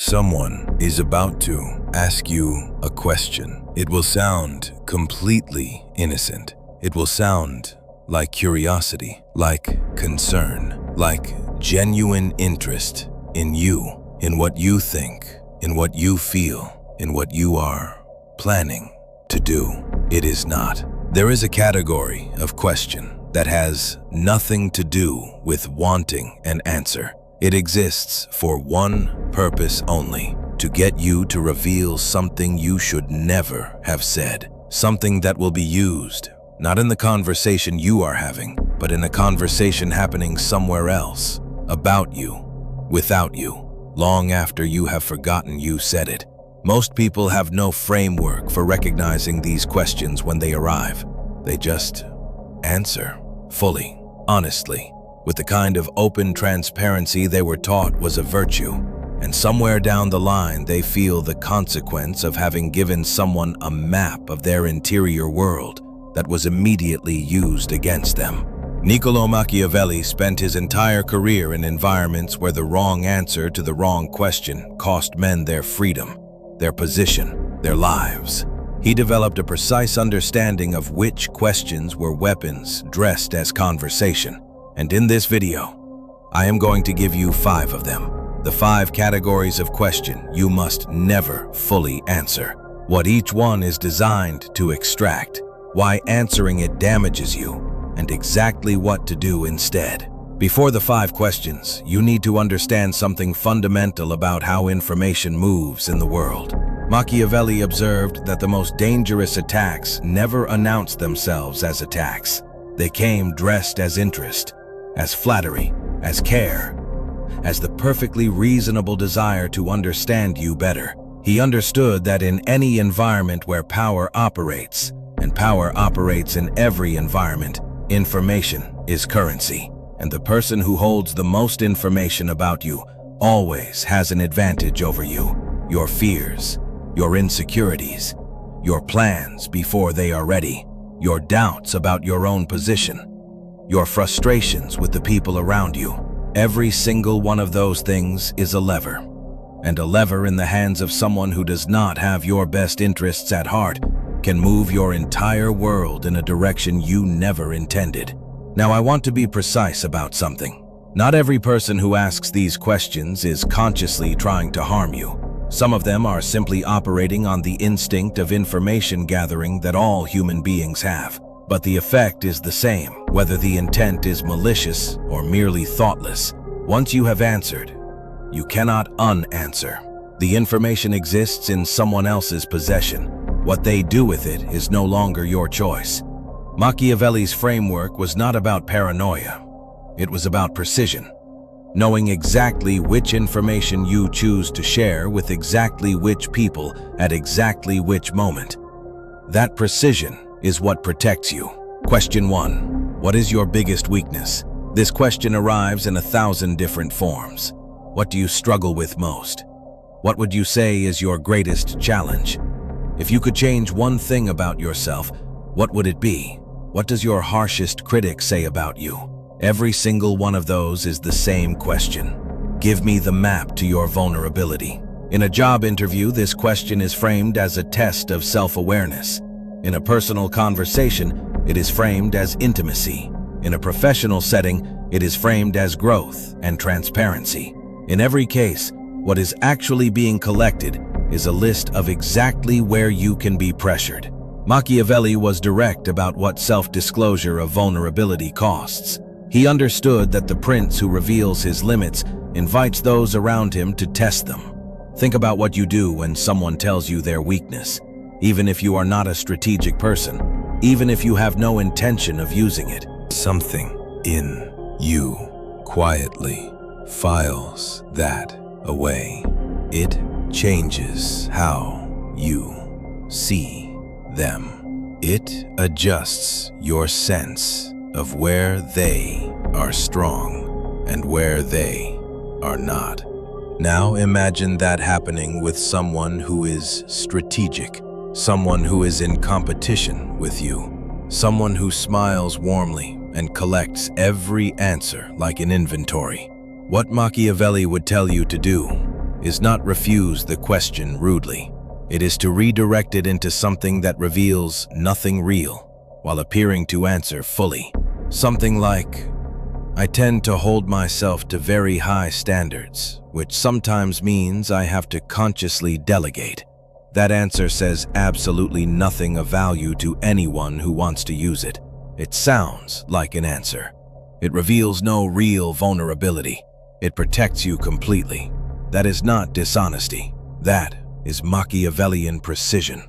Someone is about to ask you a question. It will sound completely innocent. It will sound like curiosity, like concern, like genuine interest in you, in what you think, in what you feel, in what you are planning to do. It is not. There is a category of question that has nothing to do with wanting an answer. It exists for one purpose only: to get you to reveal something you should never have said. Something that will be used, not in the conversation you are having, but in a conversation happening somewhere else, about you, without you, long after you have forgotten you said it. Most people have no framework for recognizing these questions when they arrive. They just answer fully, honestly, with the kind of open transparency they were taught was a virtue. And somewhere down the line, they feel the consequence of having given someone a map of their interior world that was immediately used against them. Niccolo Machiavelli spent his entire career in environments where the wrong answer to the wrong question cost men their freedom, their position, their lives. He developed a precise understanding of which questions were weapons dressed as conversation. And in this video, I am going to give you 5 of them. The 5 categories of question you must never fully answer. What each one is designed to extract, why answering it damages you, and exactly what to do instead. Before the 5 questions, you need to understand something fundamental about how information moves in the world. Machiavelli observed that the most dangerous attacks never announced themselves as attacks. They came dressed as interest, as flattery, as care, as the perfectly reasonable desire to understand you better. He understood that in any environment where power operates, and power operates in every environment, information is currency. And the person who holds the most information about you always has an advantage over you. Your fears, your insecurities, your plans before they are ready, your doubts about your own position, your frustrations with the people around you. Every single one of those things is a lever. And a lever in the hands of someone who does not have your best interests at heart can move your entire world in a direction you never intended. Now, I want to be precise about something. Not every person who asks these questions is consciously trying to harm you. Some of them are simply operating on the instinct of information gathering that all human beings have. But the effect is the same, whether the intent is malicious or merely thoughtless. Once you have answered, you cannot unanswer. The information exists in someone else's possession. What they do with it is no longer your choice. Machiavelli's framework was not about paranoia. It was about precision. Knowing exactly which information you choose to share with exactly which people at exactly which moment. That precision is what protects you. Question 1. What is your biggest weakness? This question arrives in 1,000 different forms. What do you struggle with most? What would you say is your greatest challenge? If you could change one thing about yourself, what would it be? What does your harshest critic say about you? Every single one of those is the same question. Give me the map to your vulnerability. In a job interview, this question is framed as a test of self-awareness. In a personal conversation, it is framed as intimacy. In a professional setting, it is framed as growth and transparency. In every case, what is actually being collected is a list of exactly where you can be pressured. Machiavelli was direct about what self-disclosure of vulnerability costs. He understood that the prince who reveals his limits invites those around him to test them. Think about what you do when someone tells you their weakness. Even if you are not a strategic person, even if you have no intention of using it. Something in you quietly files that away. It changes how you see them. It adjusts your sense of where they are strong and where they are not. Now imagine that happening with someone who is strategic. Someone who is in competition with you. Someone who smiles warmly and collects every answer like an inventory. What Machiavelli would tell you to do is not refuse the question rudely. It is to redirect it into something that reveals nothing real, while appearing to answer fully. Something like, I tend to hold myself to very high standards, which sometimes means I have to consciously delegate. That answer says absolutely nothing of value to anyone who wants to use it. It sounds like an answer. It reveals no real vulnerability. It protects you completely. That is not dishonesty. That is Machiavellian precision.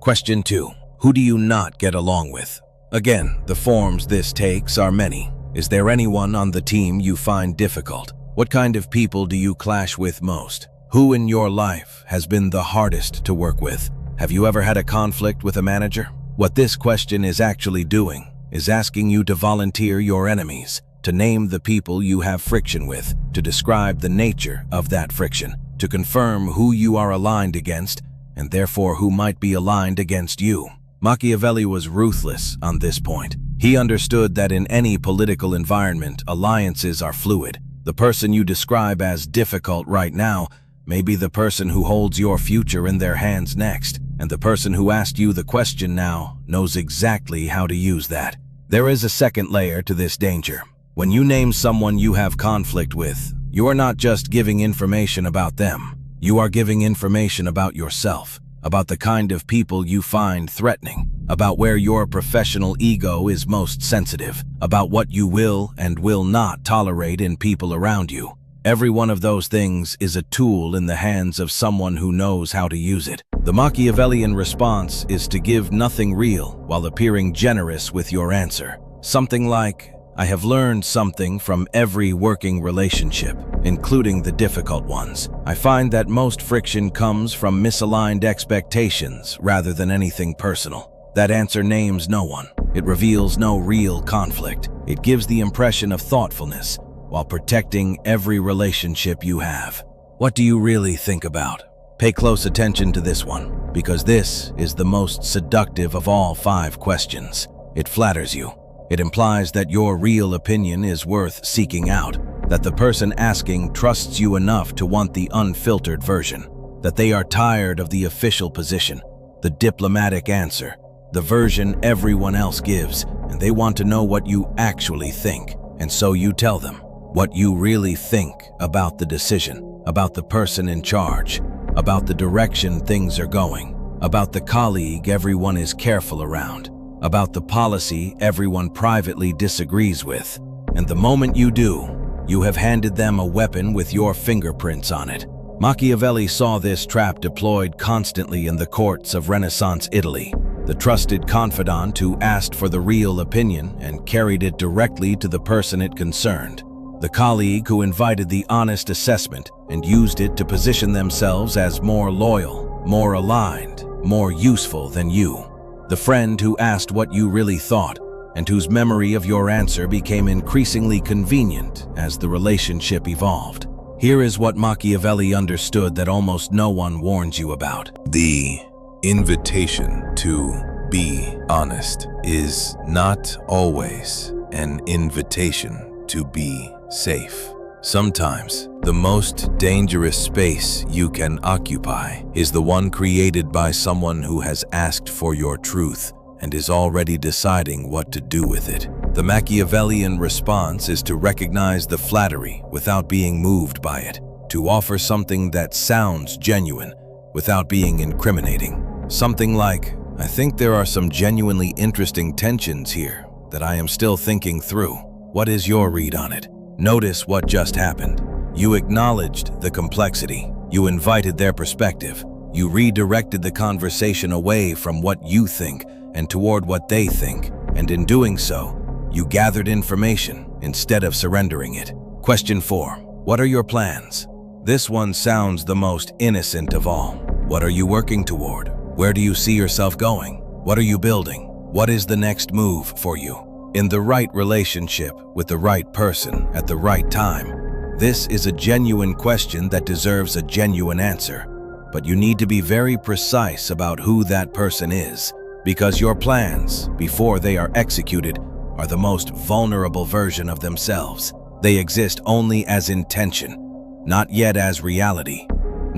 Question 2. Who do you not get along with? Again, the forms this takes are many. Is there anyone on the team you find difficult? What kind of people do you clash with most? Who in your life has been the hardest to work with? Have you ever had a conflict with a manager? What this question is actually doing is asking you to volunteer your enemies, to name the people you have friction with, to describe the nature of that friction, to confirm who you are aligned against, and therefore who might be aligned against you. Machiavelli was ruthless on this point. He understood that in any political environment, alliances are fluid. The person you describe as difficult right now may be the person who holds your future in their hands next, and the person who asked you the question now knows exactly how to use that. There is a second layer to this danger. When you name someone you have conflict with, you are not just giving information about them. You are giving information about yourself, about the kind of people you find threatening, about where your professional ego is most sensitive, about what you will and will not tolerate in people around you. Every one of those things is a tool in the hands of someone who knows how to use it. The Machiavellian response is to give nothing real while appearing generous with your answer. Something like, I have learned something from every working relationship, including the difficult ones. I find that most friction comes from misaligned expectations rather than anything personal. That answer names no one. It reveals no real conflict. It gives the impression of thoughtfulness while protecting every relationship you have. What do you really think about? Pay close attention to this one, because this is the most seductive of all 5 questions. It flatters you. It implies that your real opinion is worth seeking out, that the person asking trusts you enough to want the unfiltered version, that they are tired of the official position, the diplomatic answer, the version everyone else gives, and they want to know what you actually think. And so you tell them what you really think about the decision, about the person in charge, about the direction things are going, about the colleague everyone is careful around, about the policy everyone privately disagrees with. And the moment you do, you have handed them a weapon with your fingerprints on it. Machiavelli saw this trap deployed constantly in the courts of Renaissance Italy. The trusted confidant who asked for the real opinion and carried it directly to the person it concerned. The colleague who invited the honest assessment and used it to position themselves as more loyal, more aligned, more useful than you. The friend who asked what you really thought and whose memory of your answer became increasingly convenient as the relationship evolved. Here is what Machiavelli understood that almost no one warns you about. The invitation to be honest is not always an invitation to be safe. Sometimes, the most dangerous space you can occupy is the one created by someone who has asked for your truth and is already deciding what to do with it. The Machiavellian response is to recognize the flattery without being moved by it, to offer something that sounds genuine without being incriminating. Something like, I think there are some genuinely interesting tensions here that I am still thinking through. What is your read on it? Notice what just happened. You acknowledged the complexity. You invited their perspective. You redirected the conversation away from what you think and toward what they think. And in doing so, you gathered information instead of surrendering it. Question 4. What are your plans? This one sounds the most innocent of all. What are you working toward? Where do you see yourself going? What are you building? What is the next move for you? In the right relationship with the right person at the right time, this is a genuine question that deserves a genuine answer. But you need to be very precise about who that person is, because your plans, before they are executed, are the most vulnerable version of themselves. They exist only as intention, not yet as reality.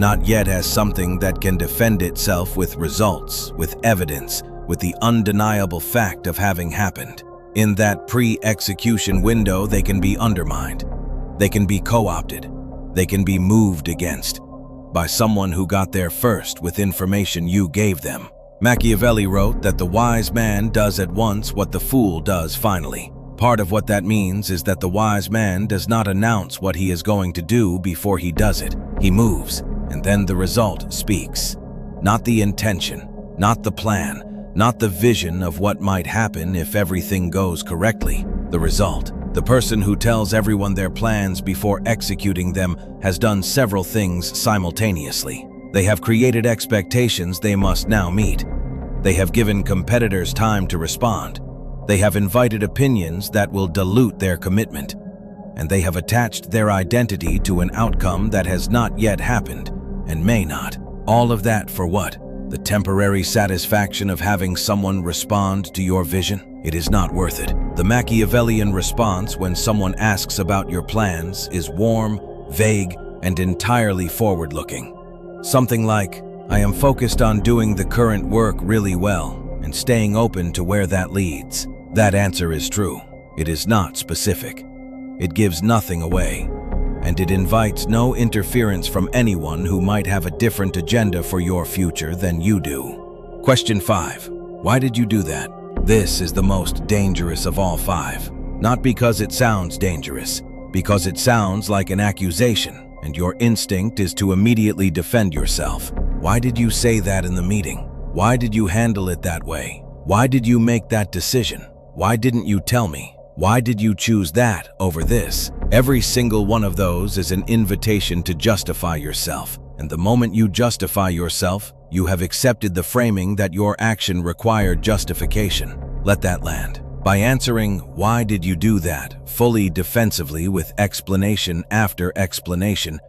not yet as something that can defend itself with results, with evidence, with the undeniable fact of having happened. In that pre-execution window, they can be undermined. They can be co-opted. They can be moved against by someone who got there first with information you gave them. Machiavelli wrote that the wise man does at once what the fool does finally. Part of what that means is that the wise man does not announce what he is going to do before he does it. He moves, and then the result speaks. Not the intention, not the plan, not the vision of what might happen if everything goes correctly. The result. The person who tells everyone their plans before executing them has done several things simultaneously. They have created expectations they must now meet. They have given competitors time to respond. They have invited opinions that will dilute their commitment. And they have attached their identity to an outcome that has not yet happened and may not. All of that for what? The temporary satisfaction of having someone respond to your vision? It is not worth it. The Machiavellian response when someone asks about your plans is warm, vague, and entirely forward-looking. Something like, I am focused on doing the current work really well and staying open to where that leads. That answer is true. It is not specific. It gives nothing away, and it invites no interference from anyone who might have a different agenda for your future than you do. Question 5. Why did you do that? This is the most dangerous of all 5. Not because it sounds dangerous, because it sounds like an accusation, and your instinct is to immediately defend yourself. Why did you say that in the meeting? Why did you handle it that way? Why did you make that decision? Why didn't you tell me? Why did you choose that over this? Every single one of those is an invitation to justify yourself. And the moment you justify yourself, you have accepted the framing that your action required justification. Let that land. By answering, why did you do that, fully defensively with explanation after explanation,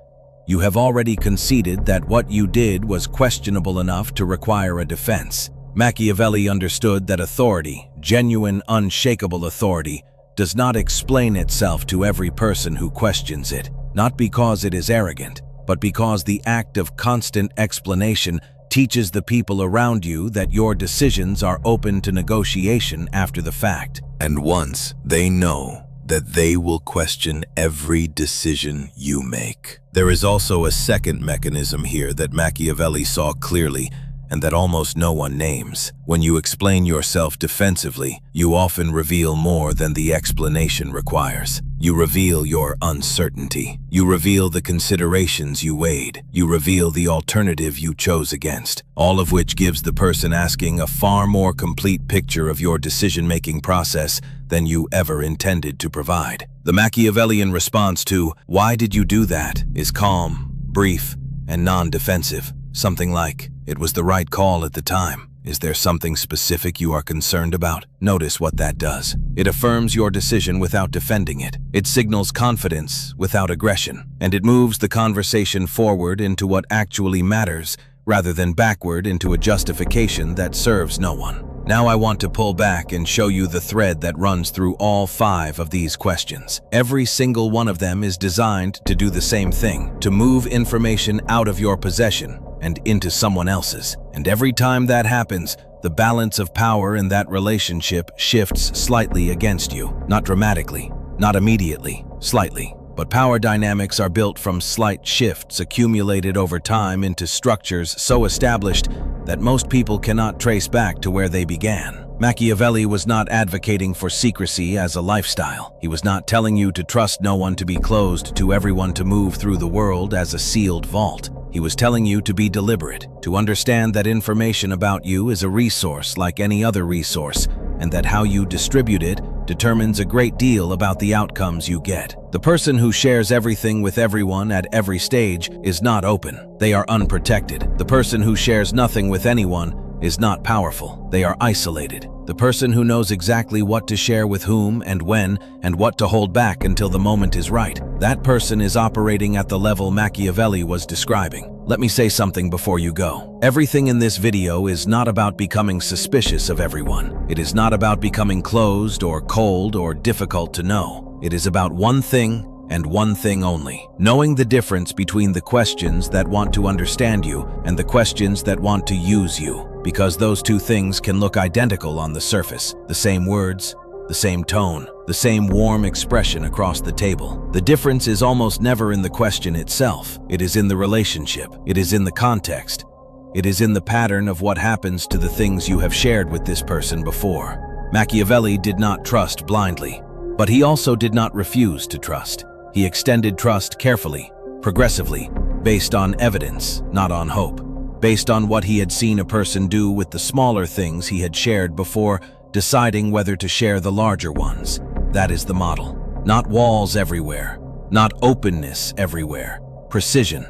you have already conceded that what you did was questionable enough to require a defense. Machiavelli understood that authority, genuine, unshakable authority, does not explain itself to every person who questions it, not because it is arrogant, but because the act of constant explanation teaches the people around you that your decisions are open to negotiation after the fact. And once they know that they will question every decision you make. There is also a second mechanism here that Machiavelli saw clearly and that almost no one names. When you explain yourself defensively, you often reveal more than the explanation requires. You reveal your uncertainty. You reveal the considerations you weighed. You reveal the alternative you chose against, all of which gives the person asking a far more complete picture of your decision-making process than you ever intended to provide. The Machiavellian response to, "Why did you do that?" is calm, brief, and non-defensive. Something like, "It was the right call at the time. Is there something specific you are concerned about?" Notice what that does. It affirms your decision without defending it. It signals confidence without aggression. And it moves the conversation forward into what actually matters, rather than backward into a justification that serves no one. Now I want to pull back and show you the thread that runs through all 5 of these questions. Every single one of them is designed to do the same thing, to move information out of your possession and into someone else's. And every time that happens, the balance of power in that relationship shifts slightly against you. Not dramatically, not immediately, slightly. But power dynamics are built from slight shifts accumulated over time into structures so established that most people cannot trace back to where they began. Machiavelli was not advocating for secrecy as a lifestyle. He was not telling you to trust no one, to be closed to everyone, to move through the world as a sealed vault. He was telling you to be deliberate, to understand that information about you is a resource like any other resource, and that how you distribute it determines a great deal about the outcomes you get. The person who shares everything with everyone at every stage is not open. They are unprotected. The person who shares nothing with anyone is not powerful. They are isolated. The person who knows exactly what to share with whom and when, and what to hold back until the moment is right, that person is operating at the level Machiavelli was describing. Let me say something before you go. Everything in this video is not about becoming suspicious of everyone. It is not about becoming closed or cold or difficult to know. It is about one thing and one thing only: knowing the difference between the questions that want to understand you and the questions that want to use you. Because those two things can look identical on the surface, the same words, the same tone, the same warm expression across the table. The difference is almost never in the question itself. It is in the relationship. It is in the context. It is in the pattern of what happens to the things you have shared with this person before. Machiavelli did not trust blindly, but he also did not refuse to trust. He extended trust carefully, progressively, based on evidence, not on hope, based on what he had seen a person do with the smaller things he had shared before deciding whether to share the larger ones. That is the model. Not walls everywhere, not openness everywhere. Precision.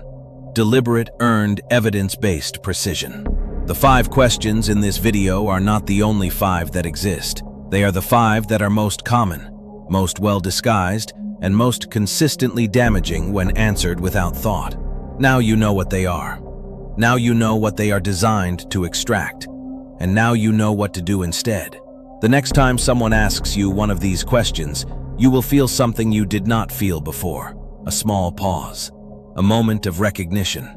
Deliberate, earned, evidence-based precision. The 5 questions in this video are not the only 5 that exist. They are the 5 that are most common, most well-disguised, and most consistently damaging when answered without thought. Now you know what they are. Now you know what they are designed to extract. And now you know what to do instead. The next time someone asks you one of these questions, you will feel something you did not feel before. A small pause. A moment of recognition.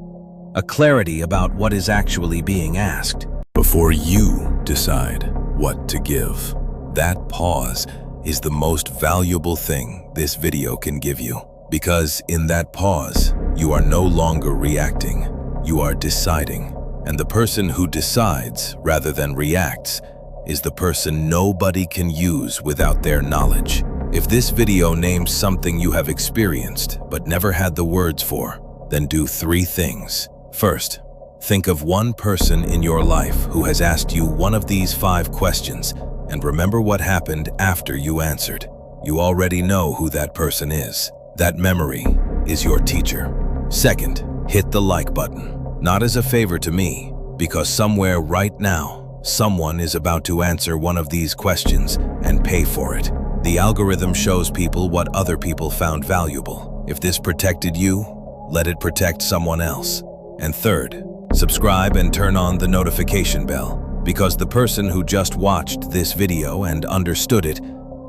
A clarity about what is actually being asked. Before you decide what to give, that pause is the most valuable thing this video can give you. Because in that pause, you are no longer reacting, you are deciding. And the person who decides rather than reacts is the person nobody can use without their knowledge. If this video names something you have experienced but never had the words for, then do 3 things. First, think of one person in your life who has asked you one of these 5 questions and remember what happened after you answered. You already know who that person is. That memory is your teacher. Second, hit the like button. Not as a favor to me, because somewhere right now, someone is about to answer one of these questions and pay for it. The algorithm shows people what other people found valuable. If this protected you, let it protect someone else. And third, subscribe and turn on the notification bell, because the person who just watched this video and understood it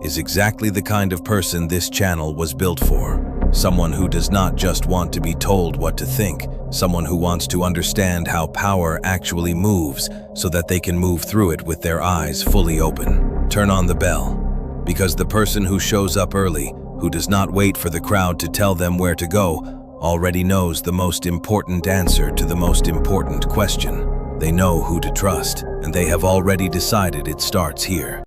is exactly the kind of person this channel was built for. Someone who does not just want to be told what to think, someone who wants to understand how power actually moves so that they can move through it with their eyes fully open. Turn on the bell, because the person who shows up early, who does not wait for the crowd to tell them where to go, already knows the most important answer to the most important question. They know who to trust, and they have already decided it starts here.